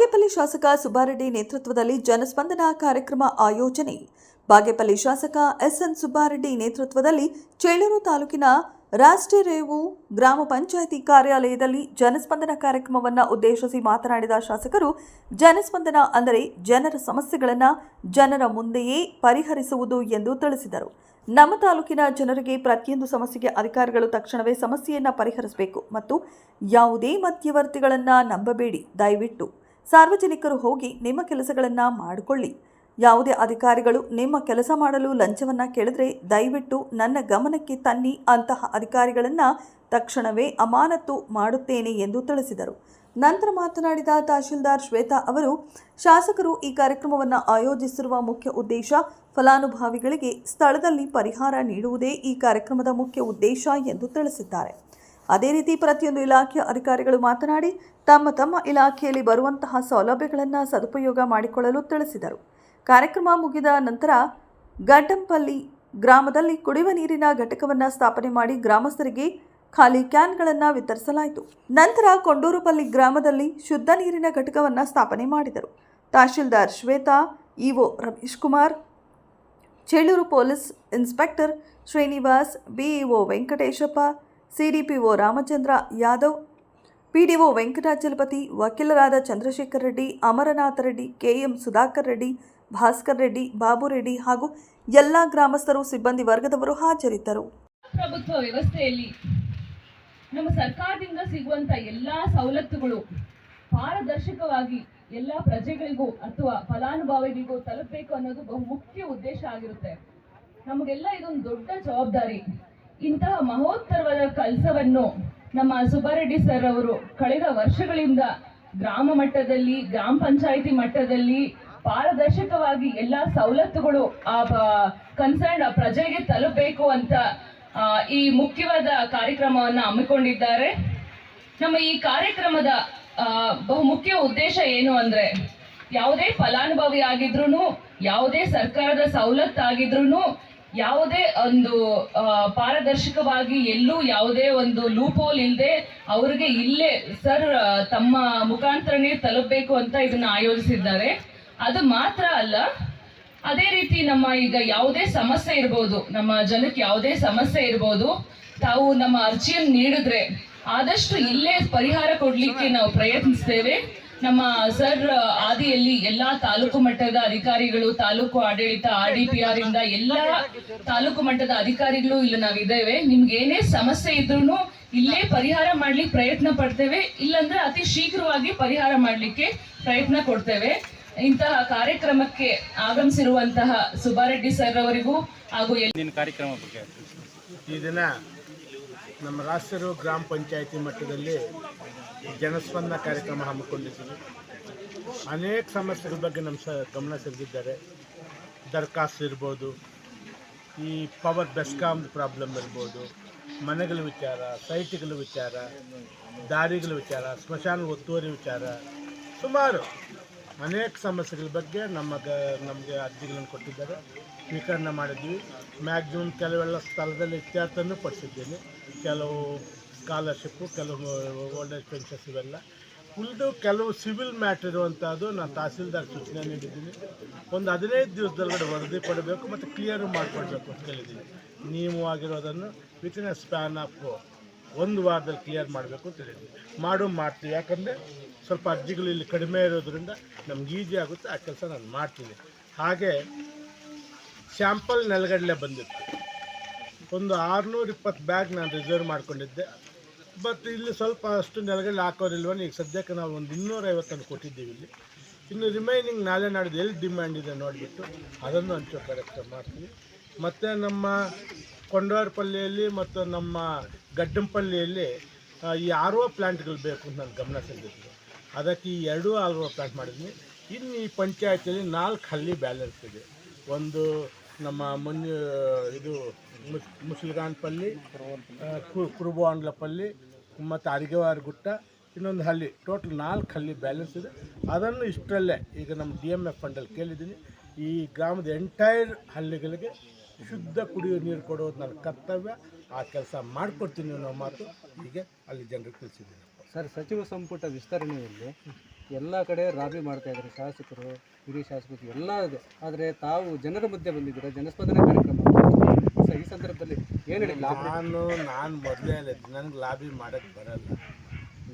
ಬಾಗೇಪಲ್ಲಿ ಶಾಸಕ ಸುಬ್ಬಾರೆಡ್ಡಿ ನೇತೃತ್ವದಲ್ಲಿ ಜನಸ್ಪಂದನ ಕಾರ್ಯಕ್ರಮ ಆಯೋಜನೆ. ಬಾಗೇಪಲ್ಲಿ ಶಾಸಕ ಎಸ್ಎನ್ ಸುಬ್ಬಾರೆಡ್ಡಿ ನೇತೃತ್ವದಲ್ಲಿ ಚೇಳೂರು ತಾಲೂಕಿನ ರಾಷ್ಟ್ರೀಯರೇವು ಗ್ರಾಮ ಪಂಚಾಯಿತಿ ಕಾರ್ಯಾಲಯದಲ್ಲಿ ಜನಸ್ಪಂದನ ಕಾರ್ಯಕ್ರಮವನ್ನು ಉದ್ದೇಶಿಸಿ ಮಾತನಾಡಿದ ಶಾಸಕರು, ಜನಸ್ಪಂದನ ಅಂದರೆ ಜನರ ಸಮಸ್ಯೆಗಳನ್ನು ಜನರ ಮುಂದೆಯೇ ಪರಿಹರಿಸುವುದು ಎಂದು ತಿಳಿಸಿದರು. ನಮ್ಮ ತಾಲೂಕಿನ ಜನರಿಗೆ ಪ್ರತಿಯೊಂದು ಸಮಸ್ಯೆಗೆ ಅಧಿಕಾರಿಗಳು ತಕ್ಷಣವೇ ಸಮಸ್ಯೆಯನ್ನು ಪರಿಹರಿಸಬೇಕು ಮತ್ತು ಯಾವುದೇ ಮಧ್ಯವರ್ತಿಗಳನ್ನು ನಂಬಬೇಡಿ. ದಯವಿಟ್ಟು ಸಾರ್ವಜನಿಕರು ಹೋಗಿ ನಿಮ್ಮ ಕೆಲಸಗಳನ್ನು ಮಾಡಿಕೊಳ್ಳಿ. ಯಾವುದೇ ಅಧಿಕಾರಿಗಳು ನಿಮ್ಮ ಕೆಲಸ ಮಾಡಲು ಲಂಚವನ್ನು ಕೇಳಿದ್ರೆ ದಯವಿಟ್ಟು ನನ್ನ ಗಮನಕ್ಕೆ ತನ್ನಿ. ಅಂತಹ ಅಧಿಕಾರಿಗಳನ್ನು ತಕ್ಷಣವೇ ಅಮಾನತು ಮಾಡುತ್ತೇನೆ ಎಂದು ತಿಳಿಸಿದರು. ನಂತರ ಮಾತನಾಡಿದ ತಹಶೀಲ್ದಾರ್ ಶ್ವೇತಾ ಅವರು, ಶಾಸಕರು ಈ ಕಾರ್ಯಕ್ರಮವನ್ನು ಆಯೋಜಿಸಿರುವ ಮುಖ್ಯ ಉದ್ದೇಶ ಫಲಾನುಭವಿಗಳಿಗೆ ಸ್ಥಳದಲ್ಲಿ ಪರಿಹಾರ ನೀಡುವುದೇ ಈ ಕಾರ್ಯಕ್ರಮದ ಮುಖ್ಯ ಉದ್ದೇಶ ಎಂದು ತಿಳಿಸಿದ್ದಾರೆ. ಅದೇ ರೀತಿ ಪ್ರತಿಯೊಂದು ಇಲಾಖೆಯ ಅಧಿಕಾರಿಗಳು ಮಾತನಾಡಿ ತಮ್ಮ ತಮ್ಮ ಇಲಾಖೆಯಲ್ಲಿ ಬರುವಂತಹ ಸೌಲಭ್ಯಗಳನ್ನು ಸದುಪಯೋಗ ಮಾಡಿಕೊಳ್ಳಲು ತಿಳಿಸಿದರು. ಕಾರ್ಯಕ್ರಮ ಮುಗಿದ ನಂತರ ಗಡ್ಡಂಪಲ್ಲಿ ಗ್ರಾಮದಲ್ಲಿ ಕುಡಿಯುವ ನೀರಿನ ಘಟಕವನ್ನು ಸ್ಥಾಪನೆ ಮಾಡಿ ಗ್ರಾಮಸ್ಥರಿಗೆ ಖಾಲಿ ಕ್ಯಾನ್ಗಳನ್ನು ವಿತರಿಸಲಾಯಿತು. ನಂತರ ಕೊಂಡೂರುಪಲ್ಲಿ ಗ್ರಾಮದಲ್ಲಿ ಶುದ್ಧ ನೀರಿನ ಘಟಕವನ್ನು ಸ್ಥಾಪನೆ ಮಾಡಿದರು. ತಹಶೀಲ್ದಾರ್ Shweta, EO Ramesh Kumar, Cheluru police inspector Srinivas, BEO Venkateshappa, CDPO Ramachandra Yadav, PDO Venkatachalapathi, ವಕೀಲರಾದ ಚಂದ್ರಶೇಖರ್ ರೆಡ್ಡಿ, ಅಮರನಾಥ ರೆಡ್ಡಿ, ಕೆಎಂ ಸುಧಾಕರ್ ರೆಡ್ಡಿ, ಭಾಸ್ಕರ್ ರೆಡ್ಡಿ, ಬಾಬು ರೆಡ್ಡಿ ಹಾಗೂ ಎಲ್ಲ ಗ್ರಾಮಸ್ಥರು, ಸಿಬ್ಬಂದಿ ವರ್ಗದವರು ಹಾಜರಿದ್ದರು. ಪ್ರಭುತ್ವ ವ್ಯವಸ್ಥೆಯಲ್ಲಿ ನಮ್ಮ ಸರ್ಕಾರದಿಂದ ಸಿಗುವಂತ ಎಲ್ಲಾ ಸವಲತ್ತುಗಳು ಪಾರದರ್ಶಕವಾಗಿ ಎಲ್ಲ ಪ್ರಜೆಗಳಿಗೂ ಅಥವಾ ಫಲಾನುಭವಿಗಳಿಗೂ ತಲುಪಬೇಕು ಅನ್ನೋದು ಬಹು ಮುಖ್ಯ ಉದ್ದೇಶ ಆಗಿರುತ್ತೆ. ನಮಗೆಲ್ಲ ಇದೊಂದು ದೊಡ್ಡ ಜವಾಬ್ದಾರಿ. ಇಂತಹ ಮಹೋತ್ತರವಾದ ಕೆಲಸವನ್ನು ನಮ್ಮ ಸುಬ್ಬಾರೆಡ್ಡಿ ಸರ್ ಅವರು ಕಳೆದ ವರ್ಷಗಳಿಂದ ಗ್ರಾಮ ಮಟ್ಟದಲ್ಲಿ, ಗ್ರಾಮ ಪಂಚಾಯಿತಿ ಮಟ್ಟದಲ್ಲಿ ಪಾರದರ್ಶಕವಾಗಿ ಎಲ್ಲ ಸವಲತ್ತುಗಳು ಕನ್ಸರ್ನ್ ಪ್ರಜೆಗೆ ತಲುಪಬೇಕು ಅಂತ ಈ ಮುಖ್ಯವಾದ ಕಾರ್ಯಕ್ರಮವನ್ನು ಹಮ್ಮಿಕೊಂಡಿದ್ದಾರೆ. ನಮ್ಮ ಈ ಕಾರ್ಯಕ್ರಮದ ಬಹು ಮುಖ್ಯ ಉದ್ದೇಶ ಏನು ಅಂದ್ರೆ, ಯಾವುದೇ ಫಲಾನುಭವಿ ಆಗಿದ್ರು, ಯಾವುದೇ ಸರ್ಕಾರದ ಸವಲತ್ತಾಗಿದ್ರು, ಯಾವುದೇ ಒಂದು ಪಾರದರ್ಶಕವಾಗಿ ಎಲ್ಲೂ ಯಾವುದೇ ಒಂದು ಲೂಪೋಲ್ ಇಲ್ಲದೆ ಅವರಿಗೆ ಇಲ್ಲೇ ಸರ್ ತಮ್ಮ ಮುಖಾಂತರನೇ ತಲುಪಬೇಕು ಅಂತ ಇದನ್ನ ಆಯೋಜಿಸಿದ್ದಾರೆ. ಅದು ಮಾತ್ರ ಅಲ್ಲ, ಅದೇ ರೀತಿ ನಮ್ಮ ಈಗ ಯಾವುದೇ ಸಮಸ್ಯೆ ಇರ್ಬೋದು, ನಮ್ಮ ಜನಕ್ಕೆ ಯಾವುದೇ ಸಮಸ್ಯೆ ಇರ್ಬೋದು, ತಾವು ನಮ್ಮ ಅರ್ಜಿಯನ್ನು ನೀಡಿದ್ರೆ ಆದಷ್ಟು ಇಲ್ಲೇ ಪರಿಹಾರ ಕೊಡ್ಲಿಕ್ಕೆ ನಾವು ಪ್ರಯತ್ನಿಸ್ತೇವೆ. ನಮ್ಮ ಸರ್ ಆದಿಯಲ್ಲಿ ಎಲ್ಲಾ ತಾಲೂಕು ಮಟ್ಟದ ಅಧಿಕಾರಿಗಳು, ತಾಲೂಕು ಆಡಳಿತ, RDPR ಇಂದ ಎಲ್ಲ ತಾಲೂಕು ಮಟ್ಟದ ಅಧಿಕಾರಿಗಳು ಇಲ್ಲಿ ನಾವಿದ್ದೇವೆ. ನಿಮ್ಗೆ ಏನೇ ಸಮಸ್ಯೆ ಇದ್ರೂ ಇಲ್ಲೇ ಪರಿಹಾರ ಮಾಡ್ಲಿಕ್ಕೆ ಪ್ರಯತ್ನ ಪಡ್ತೇವೆ, ಇಲ್ಲಾಂದ್ರೆ ಅತಿ ಶೀಘ್ರವಾಗಿ ಪರಿಹಾರ ಮಾಡ್ಲಿಕ್ಕೆ ಪ್ರಯತ್ನ ಕೊಡ್ತೇವೆ. ಇಂತಹ ಕಾರ್ಯಕ್ರಮಕ್ಕೆ ಆಗಮಿಸಿರುವಂತಹ ಸುಬ್ಬಾರೆಡ್ಡಿ ಸರ್ ಅವರಿಗೂ ಹಾಗೂ ಕಾರ್ಯಕ್ರಮ ಈ ದಿನ ನಮ್ಮ ರಾಷ್ಟ್ರೀಯ ಗ್ರಾಮ ಪಂಚಾಯಿತಿ ಮಟ್ಟದಲ್ಲಿ ಜನಸ್ಪಂದನ ಕಾರ್ಯಕ್ರಮ ಹಮ್ಮಿಕೊಂಡಿದ್ದೀವಿ. ಅನೇಕ ಸಮಸ್ಯೆಗಳ ಬಗ್ಗೆ ನಮ್ಮ ಗಮನ ಸೆಳೆದಿದ್ದಾರೆ. ದರಖಾಸ್ತು ಇರ್ಬೋದು, ಈ ಪವರ್ ಬೆಸ್ಕಾಮ್ ಪ್ರಾಬ್ಲಮ್ ಇರ್ಬೋದು, ಮನೆಗಳ ವಿಚಾರ, ಸೈಟ್ಗಳ ವಿಚಾರ, ದಾರಿಗಳ ವಿಚಾರ, ಸ್ಮಶಾನ ಒತ್ತುವರಿ ವಿಚಾರ, ಸುಮಾರು ಅನೇಕ ಸಮಸ್ಯೆಗಳ ಬಗ್ಗೆ ನಮಗೆ ಅರ್ಜಿಗಳನ್ನು ಕೊಟ್ಟಿದ್ದಾರೆ. ಸ್ವೀಕರಣೆ ಮಾಡಿದ್ವಿ. ಮ್ಯಾಕ್ಸಿಮಮ್ ಕೆಲವೆಲ್ಲ ಸ್ಥಳದಲ್ಲಿ ಇತ್ಯರ್ಥನೂ ಪಡಿಸಿದ್ದೀನಿ. ಕೆಲವು ಸ್ಕಾಲರ್ಶಿಪ್ಪು, ಕೆಲವು ಓಲ್ಡ್ ಏಜ್ ಪೆನ್ಷನ್ಸ್, ಇವೆಲ್ಲ ಉಳಿದು ಕೆಲವು ಸಿವಿಲ್ ಮ್ಯಾಟ್ರ್ ಇರುವಂಥದ್ದು ನಾನು ತಹಸೀಲ್ದಾರ್ ಸೂಚನೆ ನೀಡಿದ್ದೀನಿ. ಒಂದು 15 ದಿವಸದೊಳಗಡೆ ವರದಿ ಕೊಡಬೇಕು ಮತ್ತು ಕ್ಲಿಯರು ಮಾಡಿಕೊಡ್ಬೇಕು ಅಂತ ಹೇಳಿದ್ದೀನಿ. ನೀವು ಆಗಿರೋದನ್ನು ವಿತಿನ್ ಎ ಸ್ಪ್ಯಾನ್ ಆಫ್ 1 ವಾರದಲ್ಲಿ ಕ್ಲಿಯರ್ ಮಾಡಬೇಕು ಅಂತ ಹೇಳಿದ್ವಿ. ಮಾಡ್ತೀವಿ. ಯಾಕಂದರೆ ಸ್ವಲ್ಪ ಅರ್ಜಿಗಳು ಇಲ್ಲಿ ಕಡಿಮೆ ಇರೋದ್ರಿಂದ ನಮ್ಗೆ ಈಸಿ ಆಗುತ್ತೆ. ಆ ಕೆಲಸ ನಾನು ಮಾಡ್ತೀನಿ. ಹಾಗೆ ಸ್ಯಾಂಪಲ್ ನೆಲಗಡಲೆ ಬಂದಿತ್ತು. ಒಂದು 620 ಬ್ಯಾಗ್ ನಾನು ರಿಸರ್ವ್ ಮಾಡ್ಕೊಂಡಿದ್ದೆ. ಬಟ್ ಇಲ್ಲಿ ಸ್ವಲ್ಪ ಅಷ್ಟು ನೆಲಗಡಲೆ ಹಾಕೋರಿಲ್ವಲ್ಲ. ಈಗ ಸದ್ಯಕ್ಕೆ ನಾವು ಒಂದು 250 ಕೊಟ್ಟಿದ್ದೀವಿ. ಇಲ್ಲಿ ಇನ್ನು ರಿಮೈನಿಂಗ್ ನಾಳೆ ನಾಡಿದ್ದು ಎಲ್ಲಿ ಡಿಮ್ಯಾಂಡ್ ಇದೆ ನೋಡಿಬಿಟ್ಟು ಅದನ್ನು ಹಂಚೋ ಕಾರ್ಯಕ್ರಮ ಮಾಡ್ತೀವಿ. ಮತ್ತು ನಮ್ಮ ಕೊಂಡವರಪಲ್ಲಿಯಲ್ಲಿ ಮತ್ತು ನಮ್ಮ ಗಡ್ಡಂಪಲ್ಲಿಯಲ್ಲಿ ಈ RO ಪ್ಲ್ಯಾಂಟ್ಗಳು ಬೇಕು ಅಂತ ನಾನು ಗಮನ ಸೆಳೆದಿದ್ದೆ. ಅದಕ್ಕೆ ಈ 2 RO ಪ್ಲ್ಯಾಂಟ್ ಮಾಡಿದ್ವಿ. ಇನ್ನು ಈ ಪಂಚಾಯತಿಯಲ್ಲಿ 4 ಹಳ್ಳಿ ಬ್ಯಾಲೆನ್ಸ್ ಇದೆ. ಒಂದು ನಮ್ಮ ಇದು ಮುಸಲ್ಗಾನ್ಪಲ್ಲಿ, ಕುರುಬಾಂಡ್ಲಪಲ್ಲಿ ಮತ್ತು ಅರಿಗೆವಾರ ಗುಟ್ಟ, ಇನ್ನೊಂದು ಹಳ್ಳಿ, ಟೋಟಲ್ 4 ಹಳ್ಳಿ ಬ್ಯಾಲೆನ್ಸ್ ಇದೆ. ಅದನ್ನು ಇಷ್ಟರಲ್ಲೇ ಈಗ ನಮ್ಮ DMF ಫಂಡಲ್ಲಿ ಕೇಳಿದ್ದೀನಿ. ಈ ಗ್ರಾಮದ ಎಂಟೈರ್ ಹಳ್ಳಿಗಳಿಗೆ ಶುದ್ಧ ಕುಡಿಯುವ ನೀರು ಕೊಡೋದು ನನ್ನ ಕರ್ತವ್ಯ. ಆ ಕೆಲಸ ಮಾಡಿಕೊಡ್ತೀನಿ ಅನ್ನೋ ಮಾತು ಹೀಗೆ ಅಲ್ಲಿ ಜನರಿಗೆ ತಿಳಿಸಿದ್ದೀನಿ. ಸರ್, ಸಚಿವ ಸಂಪುಟ ವಿಸ್ತರಣೆಯಲ್ಲಿ ಎಲ್ಲ ಕಡೆ ರಾಬಿ ಮಾಡ್ತಾ ಇದ್ದಾರೆ ಶಾಸಕರು, ಹಿರಿಯ ಶಾಸಕರು ಎಲ್ಲ ಇದೆ. ಆದರೆ ತಾವು ಜನರ ಮಧ್ಯೆ ಬಂದಿದ್ದೀರಾ, ಜನಸ್ಪಂದನ ಕಾರ್ಯಕ್ರಮ ಈ ಸಂದರ್ಭದಲ್ಲಿ ಏನು ಹೇಳಿ? ನಾನು ಮೊದಲೇ ನನಗೆ ಲಾಬಿ ಮಾಡೋಕ್ಕೆ ಬರಲ್ಲ.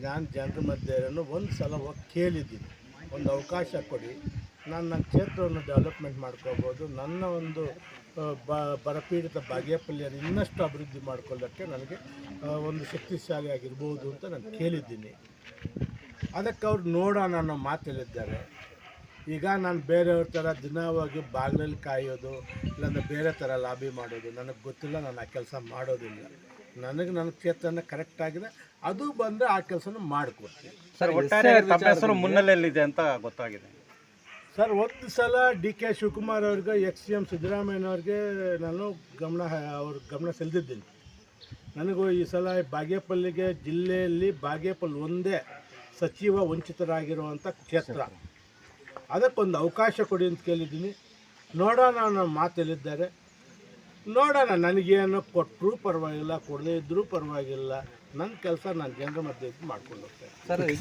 ನಾನು ಜನರ ಮಧ್ಯೆ ಒಂದು ಸಲ ಹೋಗಿ ಕೇಳಿದ್ದೀನಿ, ಒಂದು ಅವಕಾಶ ಕೊಡಿ, ನಾನು ನನ್ನ ಕ್ಷೇತ್ರವನ್ನು ಡೆವಲಪ್ಮೆಂಟ್ ಮಾಡ್ಕೋಬೋದು, ನನ್ನ ಒಂದು ಬರಪೀಡಿತ ಬಾಗೇಪಲ್ಲಿಯನ್ನು ಇನ್ನಷ್ಟು ಅಭಿವೃದ್ಧಿ ಮಾಡ್ಕೊಳ್ಳೋಕ್ಕೆ ನನಗೆ ಒಂದು ಶಕ್ತಿಶಾಲಿ ಆಗಿರ್ಬೋದು ಅಂತ ನಾನು ಕೇಳಿದ್ದೀನಿ. ಅದಕ್ಕೆ ಅವ್ರು ನೋಡೋಣ ಅನ್ನೋ ಮಾತು ಹೇಳಿದ್ದಾರೆ. ಈಗ ನಾನು ಬೇರೆಯವ್ರ ಥರ ದಿನವಾಗಿ ಬಾಗಿಲಲ್ಲಿ ಕಾಯೋದು ಇಲ್ಲಾಂದರೆ ಬೇರೆ ಥರ ಲಾಬಿ ಮಾಡೋದು ನನಗೆ ಗೊತ್ತಿಲ್ಲ. ನಾನು ಆ ಕೆಲಸ ಮಾಡೋದಿಲ್ಲ. ನನಗೆ ನನ್ನ ಕ್ಷೇತ್ರನ ಕರೆಕ್ಟಾಗಿದೆ, ಅದು ಬಂದರೆ ಆ ಕೆಲಸನ ಮಾಡಿಕೊಡ್ತೀನಿ. ಸರ್, ಒಟ್ಟಾರೆ ತಮ್ಮ ಹೆಸರು ಮುನ್ನೆಲೆಯಲ್ಲಿದೆ ಅಂತ ಗೊತ್ತಾಗಿದೆ. ಸರ್, ಒಂದು ಸಲ ಡಿ.ಕೆ. ಶಿವಕುಮಾರ್ ಅವ್ರಿಗೆ, ಎಕ್ಸ್.ಸಿ.ಎಂ. ಸಿದ್ದರಾಮಯ್ಯನವ್ರಿಗೆ ನಾನು ಅವ್ರ ಗಮನ ಸೆಳೆದಿದ್ದೀನಿ. ನನಗೂ ಈ ಸಲ ಬಾಗೇಪಲ್ಲಿಗೆ ಜಿಲ್ಲೆಯಲ್ಲಿ ಬಾಗೇಪಲ್ಲಿ ಒಂದೇ ಸಚಿವ ವಂಚಿತರಾಗಿರುವಂಥ ಕ್ಷೇತ್ರ, ಅದಕ್ಕೊಂದು ಅವಕಾಶ ಕೊಡಿ ಅಂತ ಕೇಳಿದ್ದೀನಿ. ನೋಡೋಣ ಅನ್ನೋ ಮಾತು ಹೇಳಿದ್ದಾರೆ. ನೋಡೋಣ, ನನಗೇನು ಕೊಟ್ಟರೂ ಪರವಾಗಿಲ್ಲ, ಕೊಡದೇ ಇದ್ದರೂ ಪರವಾಗಿಲ್ಲ. ನನ್ನ ಕೆಲಸ ನಾನು ಜನರ ಮಧ್ಯೆ ಮಾಡ್ಕೊಂಡು ಹೋಗ್ತೇನೆ. ಸರ್, ಇದು